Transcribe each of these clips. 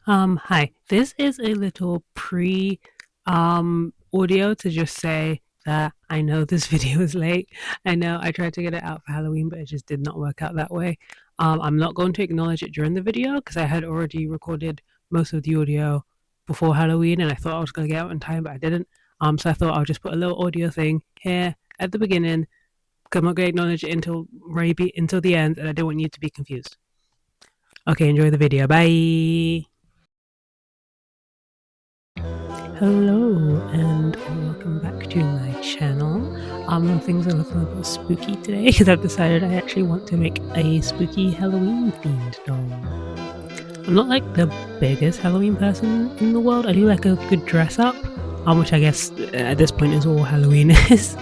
Hi. This is a little pre audio to just say that I know this video is late. I know I tried to get it out for Halloween, but it just did not work out that way. I'm not going to acknowledge it during the video because I had already recorded most of the audio before Halloween and I thought I was gonna get out in time, but I didn't. So I thought I'll just put a little audio thing here at the beginning. 'Cause I'm not gonna acknowledge it until maybe until the end, and I don't want you to be confused. Okay, enjoy the video. Bye. Hello and welcome back to my channel. Things are looking a bit spooky today because I've decided I actually want to make a spooky Halloween themed doll. I'm not like the biggest Halloween person in the world. I do like a good dress up, which I guess at this point is all Halloween is.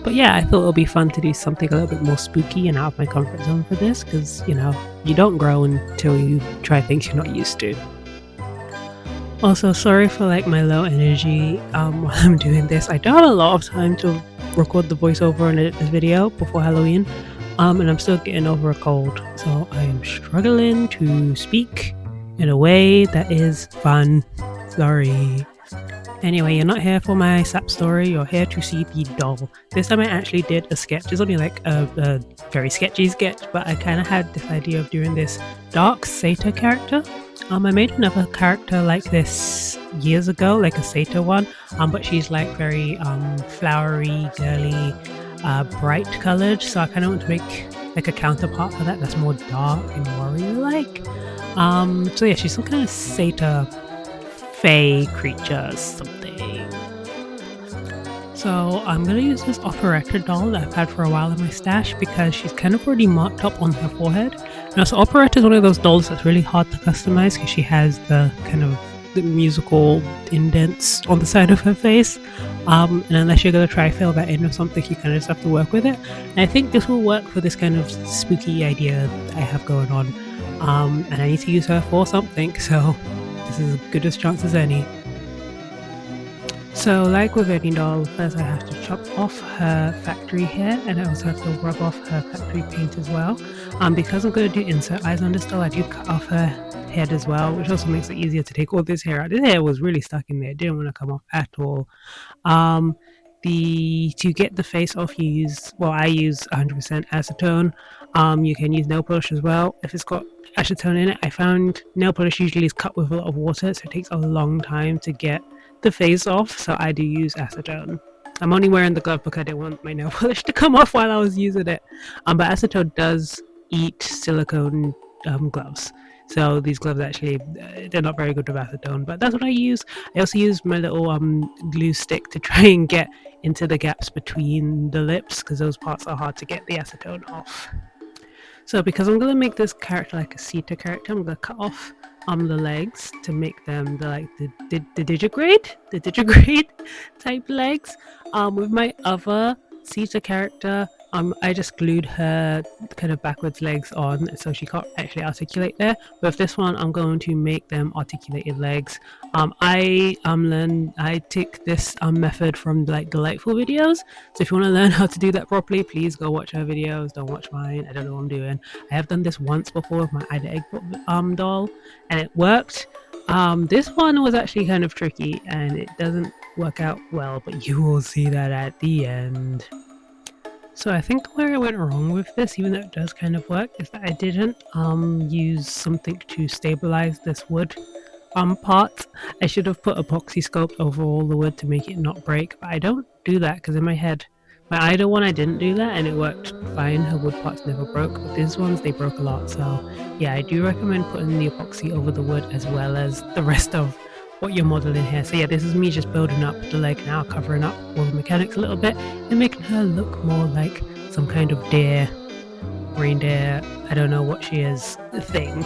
But yeah, I thought it would be fun to do something a little bit more spooky and out of my comfort zone for this because, you don't grow until you try things you're not used to. Also, sorry for like my low energy while I'm doing this. I don't have a lot of time to record the voiceover and edit this video before Halloween, and I'm still getting over a cold, so I am struggling to speak in a way that is fun. Sorry. Anyway, you're not here for my sap story, you're here to see the doll. This time I actually did a sketch. It's only like a very sketchy sketch, but I kind of had this idea of doing this dark Sayter character. I made another character like this years ago, like a Sayter one, but she's like very flowery, girly, bright colored, so I kind of want to make like a counterpart for that that's more dark and warrior-like. So yeah, she's some kind of Sayter fae creature something. So I'm going to use this operetta doll that I've had for a while in my stash because she's kind of already marked up on her forehead. Now, so operetta is one of those dolls that's really hard to customize because she has the kind of the musical indents on the side of her face. And unless you're going to try fill that in or something, you kind of just have to work with it. And I think this will work for this kind of spooky idea I have going on. And I need to use her for something, so this is as good a chance as any. So like with any doll, first I have to chop off her factory hair and I also have to rub off her factory paint as well. Because I'm going to do insert eyes on this doll, I do cut off her head as well, which also makes it easier to take all this hair out. This hair was really stuck in there, it didn't want to come off at all. To get the face off, I use 100% acetone. You can use nail polish as well if it's got acetone in it. I found nail polish usually is cut with a lot of water, so it takes a long time to get the face off, so I do use acetone. I'm only wearing the glove because I didn't want my nail polish to come off while I was using it. But acetone does eat silicone gloves. So these gloves actually, they're not very good with acetone, but that's what I use. I also use my little glue stick to try and get into the gaps between the lips because those parts are hard to get the acetone off. So because I'm going to make this character like a Sayter character, I'm going to cut off the legs to make them the digigrade type legs. With my other Sayter character, I just glued her kind of backwards legs on so she can't actually articulate there. With this one, I'm going to make them articulated legs. I take this method from like delightful videos. So if you want to learn how to do that properly, please go watch her videos. Don't watch mine. I don't know what I'm doing. I have done this once before with my Ida Egg doll, and it worked. This one was actually kind of tricky, and it doesn't work out well, but you will see that at the end. So I think where I went wrong with this, even though it does kind of work, is that I didn't use something to stabilize this wood part. I should have put epoxy sculpt over all the wood to make it not break, but I don't do that because in my head, my Ida one I didn't do that and it worked fine. Her wood parts never broke, but these ones they broke a lot. So yeah, I do recommend putting the epoxy over the wood as well as the rest of what you're modeling here. So yeah, this is me just building up the leg now, covering up all the mechanics a little bit and making her look more like some kind of reindeer, I don't know what she is, thing.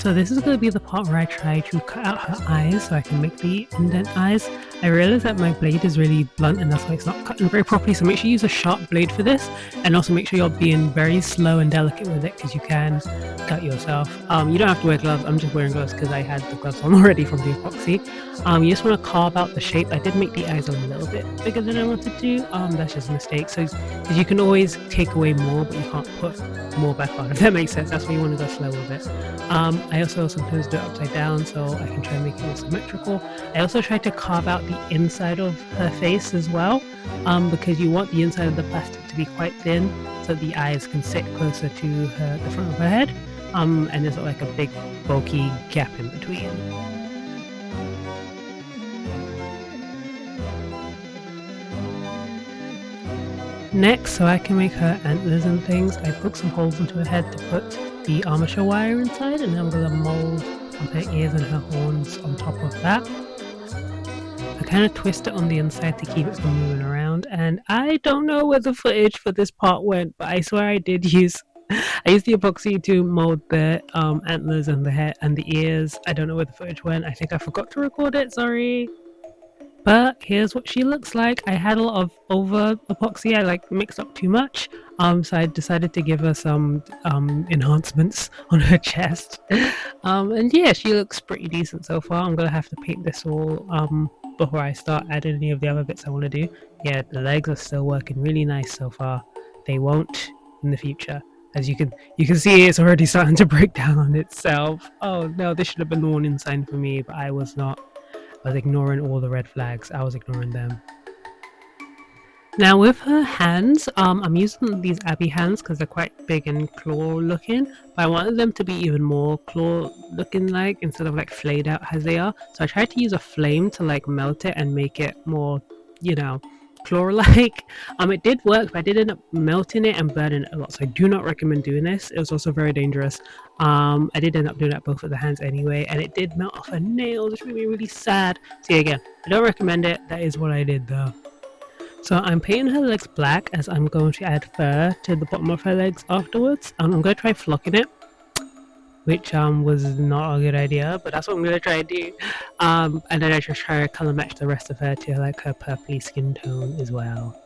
So this is going to be the part where I try to cut out her eyes so I can make the indent eyes. I realize that my blade is really blunt and that's why it's not cutting very properly, so make sure you use a sharp blade for this, and also make sure you're being very slow and delicate with it because you can cut yourself. You don't have to wear gloves, I'm just wearing gloves because I had the gloves on already from the epoxy. You just want to carve out the shape. I did make the eyes a little bit bigger than I wanted to, that's just a mistake. So because you can always take away more but you can't put more back on, if that makes sense. That's why you want to go slow with it. I also sometimes do it upside down so I can try and make it more symmetrical. I also try to carve out the inside of her face as well, because you want the inside of the plastic to be quite thin so the eyes can sit closer to the front of her head, and there's like a big bulky gap in between. Next, so I can make her antlers and things, I poked some holes into her head to put the armature wire inside, and then I'm going to mold her ears and her horns on top of that. I kind of twist it on the inside to keep it from moving around, and I don't know where the footage for this part went, but I swear I used the epoxy to mold the antlers and the head and the ears. I don't know where the footage went. I think I forgot to record it, sorry. But here's what she looks like. I had a lot of over epoxy. I mixed up too much. So I decided to give her some enhancements on her chest. And yeah, she looks pretty decent so far. I'm gonna have to paint this all before I start adding any of the other bits I want to do. Yeah, the legs are still working really nice so far. They won't in the future. As you can see, it's already starting to break down on itself. Oh no, this should have been the warning sign for me, but I was not. I was ignoring all the red flags. I was ignoring them. Now with her hands, I'm using these Abby hands because they're quite big and claw looking, but I wanted them to be even more claw looking like, instead of like flayed out as they are. So I tried to use a flame to like melt it and make it more, you know, claw-like. It did work, but I did end up melting it and burning it a lot, so I do not recommend doing this. It was also very dangerous. I did end up doing that both of the hands anyway, and it did melt off her nails, which made me really sad. So yeah, again, I don't recommend it. That is what I did though. So I'm painting her legs black as I'm going to add fur to the bottom of her legs afterwards. I'm going to try flocking it, which was not a good idea, but that's what I'm going to try to do. And then I just try to colour match the rest of her to like her purpley skin tone as well.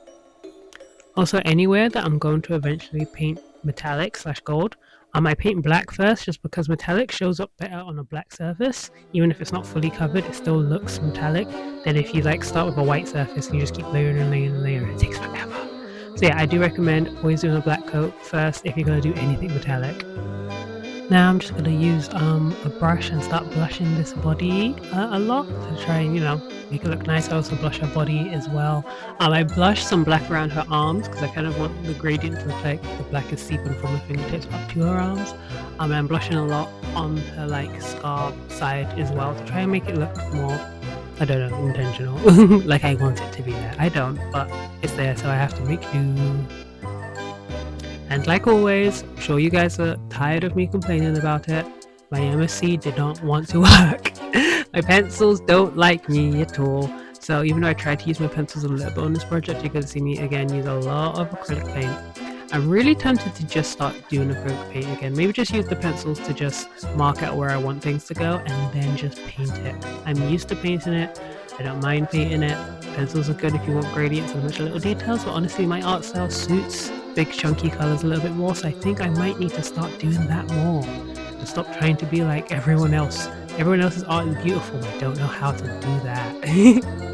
Also, anywhere that I'm going to eventually paint metallic / gold, I paint black first just because metallic shows up better on a black surface. Even if it's not fully covered, it still looks metallic. Then if you like start with a white surface and you just keep layering and layering and layering, it takes forever. So yeah, I do recommend always doing a black coat first if you're going to do anything metallic. Now I'm just going to use a brush and start blushing this body a lot to try and, you know, make it look nice. I also blush her body as well. I blushed some black around her arms because I kind of want the gradient to look like the black is seeping from her fingertips up to her arms. And I'm blushing a lot on her like scar side as well to try and make it look more, I don't know, intentional. Like I want it to be there. I don't, but it's there, so I have to make do. And like always, I'm sure you guys are tired of me complaining about it. My MSC did not want to work. My pencils don't like me at all. So even though I tried to use my pencils a little bit on this project, you can see me again use a lot of acrylic paint. I'm really tempted to just start doing acrylic paint again. Maybe just use the pencils to just mark out where I want things to go and then just paint it. I'm used to painting it. I don't mind painting it. Pencils are good if you want gradients and a bunch of little details, but honestly my art style suits big chunky colours a little bit more, so I think I might need to start doing that more and stop trying to be like everyone else. Everyone else's art is beautiful, but I don't know how to do that.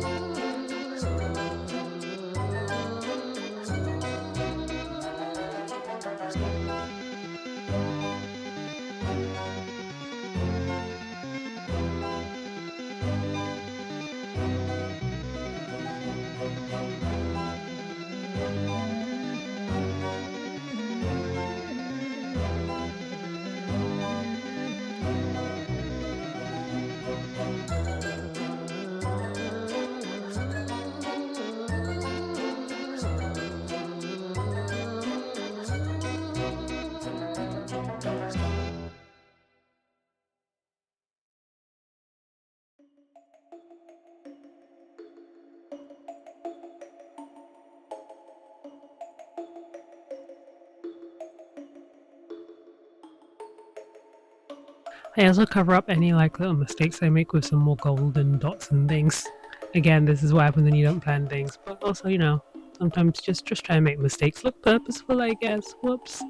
I also cover up any like little mistakes I make with some more golden dots and things. Again, this is what happens when you don't plan things, but also, you know, sometimes just try and make mistakes look purposeful, I guess. Whoops.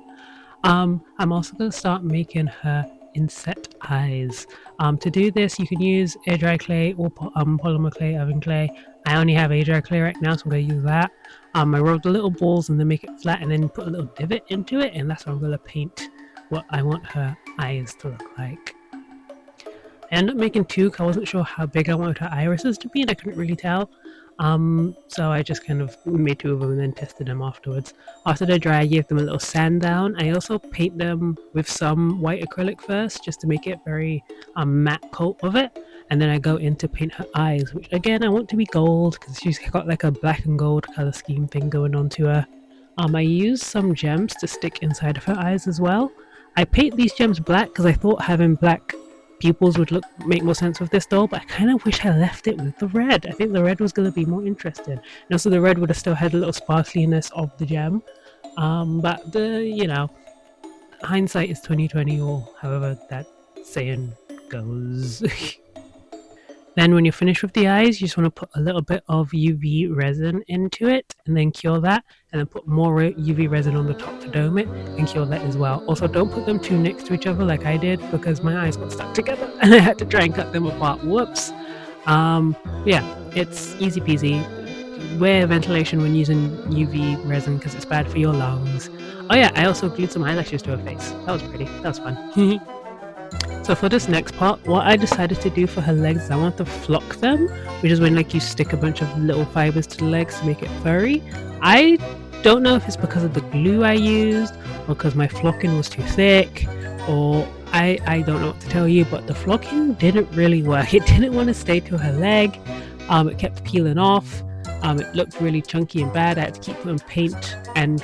I'm also going to start making her inset eyes. To do this, you can use air dry clay or polymer clay, oven clay. I only have air dry clay right now, so I'm going to use that. I rolled the little balls and then make it flat and then put a little divot into it, and that's what I'm going to paint what I want her eyes to look like. I ended up making two because I wasn't sure how big I wanted her irises to be and I couldn't really tell. So I just kind of made two of them and then tested them afterwards. After they're dry, I gave them a little sand down. I also paint them with some white acrylic first just to make it very matte coat of it. And then I go in to paint her eyes, which again I want to be gold because she's got like a black and gold color scheme thing going on to her. I use some gems to stick inside of her eyes as well. I paint these gems black because I thought having black pupils would make more sense with this doll, but I kind of wish I left it with the red. I think the red was going to be more interesting, and also the red would have still had a little sparkliness of the gem. But you know, hindsight is 2020, or however that saying goes. Then when you're finished with the eyes, you just want to put a little bit of UV resin into it and then cure that, and then put more UV resin on the top to dome it and cure that as well. Also, don't put them too next to each other like I did because my eyes got stuck together and I had to try and cut them apart. Whoops. Yeah, it's easy peasy. Wear ventilation when using UV resin because it's bad for your lungs. Oh yeah, I also glued some eyelashes to her face. That was pretty. That was fun. So for this next part, what I decided to do for her legs is I want to flock them, which is when like you stick a bunch of little fibers to the legs to make it furry. I don't know if it's because of the glue I used or because my flocking was too thick, or I don't know what to tell you, but the flocking didn't really work. It didn't want to stay to her leg. It kept peeling off. It looked really chunky and bad. I had to keep putting paint and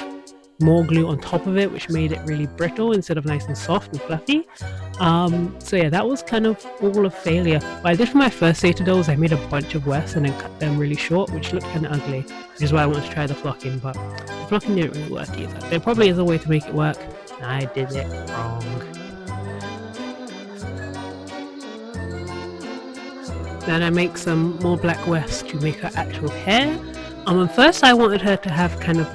more glue on top of it, which made it really brittle instead of nice and soft and fluffy. So yeah, that was kind of all a failure. What I did for my first Sayter dolls, I made a bunch of wefts and then cut them really short, which looked kind of ugly, which is why I wanted to try the flocking, but the flocking didn't really work either. There probably is a way to make it work, and I did it wrong. Then I make some more black wefts to make her actual hair. At first I wanted her to have kind of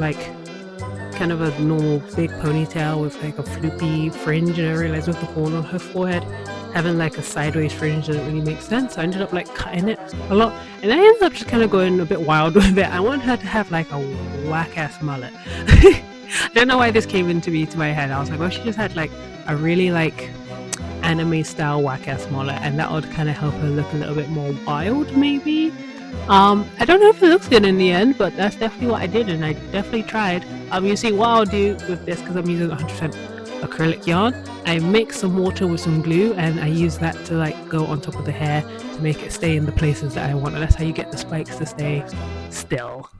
a normal big ponytail with like a floopy fringe, and I realized with the horn on her forehead having like a sideways fringe doesn't really make sense, so I ended up like cutting it a lot, and I ended up just kind of going a bit wild with it. I wanted her to have like a whack ass mullet. I don't know why this came into my head. I was like, well, she just had like a really like anime style whack ass mullet, and that would kind of help her look a little bit more wild maybe. I don't know if it looks good in the end, but that's definitely what I did, and I definitely tried. You see what I'll do with this, because I'm using 100% acrylic yarn, I mix some water with some glue and I use that to like go on top of the hair to make it stay in the places that I want, and that's how you get the spikes to stay still.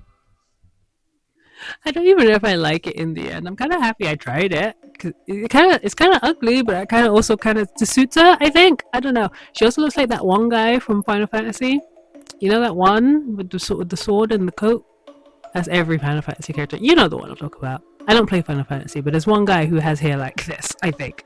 I don't even know if I like it in the end. I'm kind of happy I tried it, because it's kind of ugly, but it kind of also kind of suits her, I think. I don't know. She also looks like that one guy from Final Fantasy. You know that one with the sword and the coat? That's every Final Fantasy character. You know the one I'm talking about. I don't play Final Fantasy, but there's one guy who has hair like this, I think.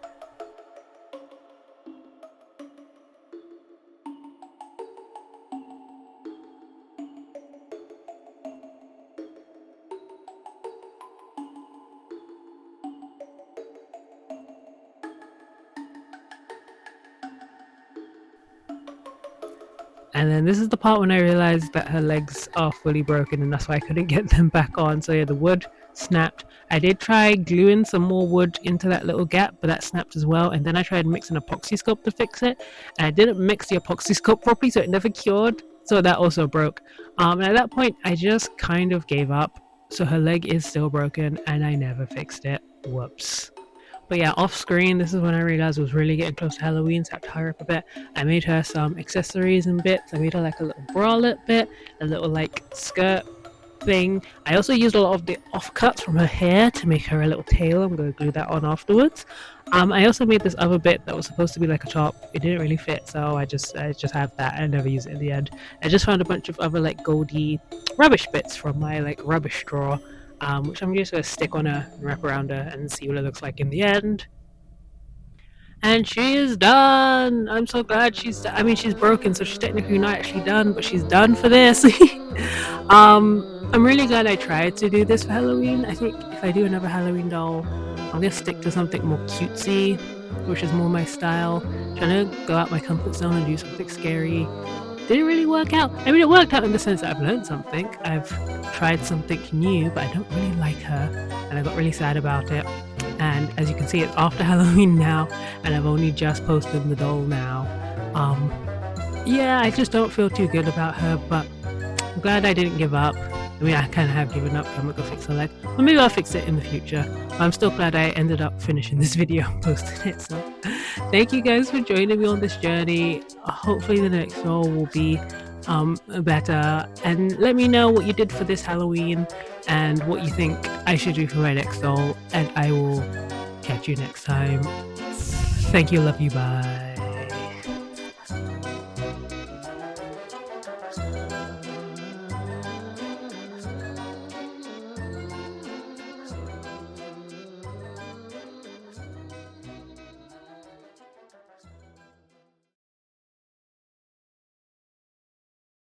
And then this is the part when I realized that her legs are fully broken, and that's why I couldn't get them back on. So yeah, the wood snapped. I did try gluing some more wood into that little gap, but that snapped as well. And then I tried mixing epoxy sculpt to fix it, and I didn't mix the epoxy sculpt properly, so it never cured. So that also broke. And at that point, I just kind of gave up. So her leg is still broken, and I never fixed it. Whoops. But yeah, off screen, this is when I realized I was really getting close to Halloween, so I had to hurry up a bit. I made her some accessories and bits. I made her like a little bralette bit, a little like skirt thing. I also used a lot of the offcuts from her hair to make her a little tail. I'm going to glue that on afterwards. I also made this other bit that was supposed to be like a top. It didn't really fit, so I just have that. I never use it in the end. I just found a bunch of other like goldy rubbish bits from my like rubbish drawer, which I'm just going to stick on her and wrap around her and see what it looks like in the end. And she is done. I'm so glad she's broken, so she's technically not actually done, but she's done for this. I'm really glad I tried to do this for Halloween. I think if I do another Halloween doll, I'm gonna stick to something more cutesy, which is more my style. Trying to go out my comfort zone and do something scary didn't really work out. I mean, it worked out in the sense that I've learned something. I've tried something new, but I don't really like her, and I got really sad about it. And as you can see, it's after Halloween now, and I've only just posted the doll now. Yeah, I just don't feel too good about her, but I'm glad I didn't give up. I mean, I kind of have given up. I'm not gonna fix her leg. Or maybe I'll fix it in the future. But I'm still glad I ended up finishing this video and posting it. So thank you guys for joining me on this journey. Hopefully the next doll will be better. And let me know what you did for this Halloween and what you think I should do for my next doll. And I will catch you next time. Thank you. Love you. Bye.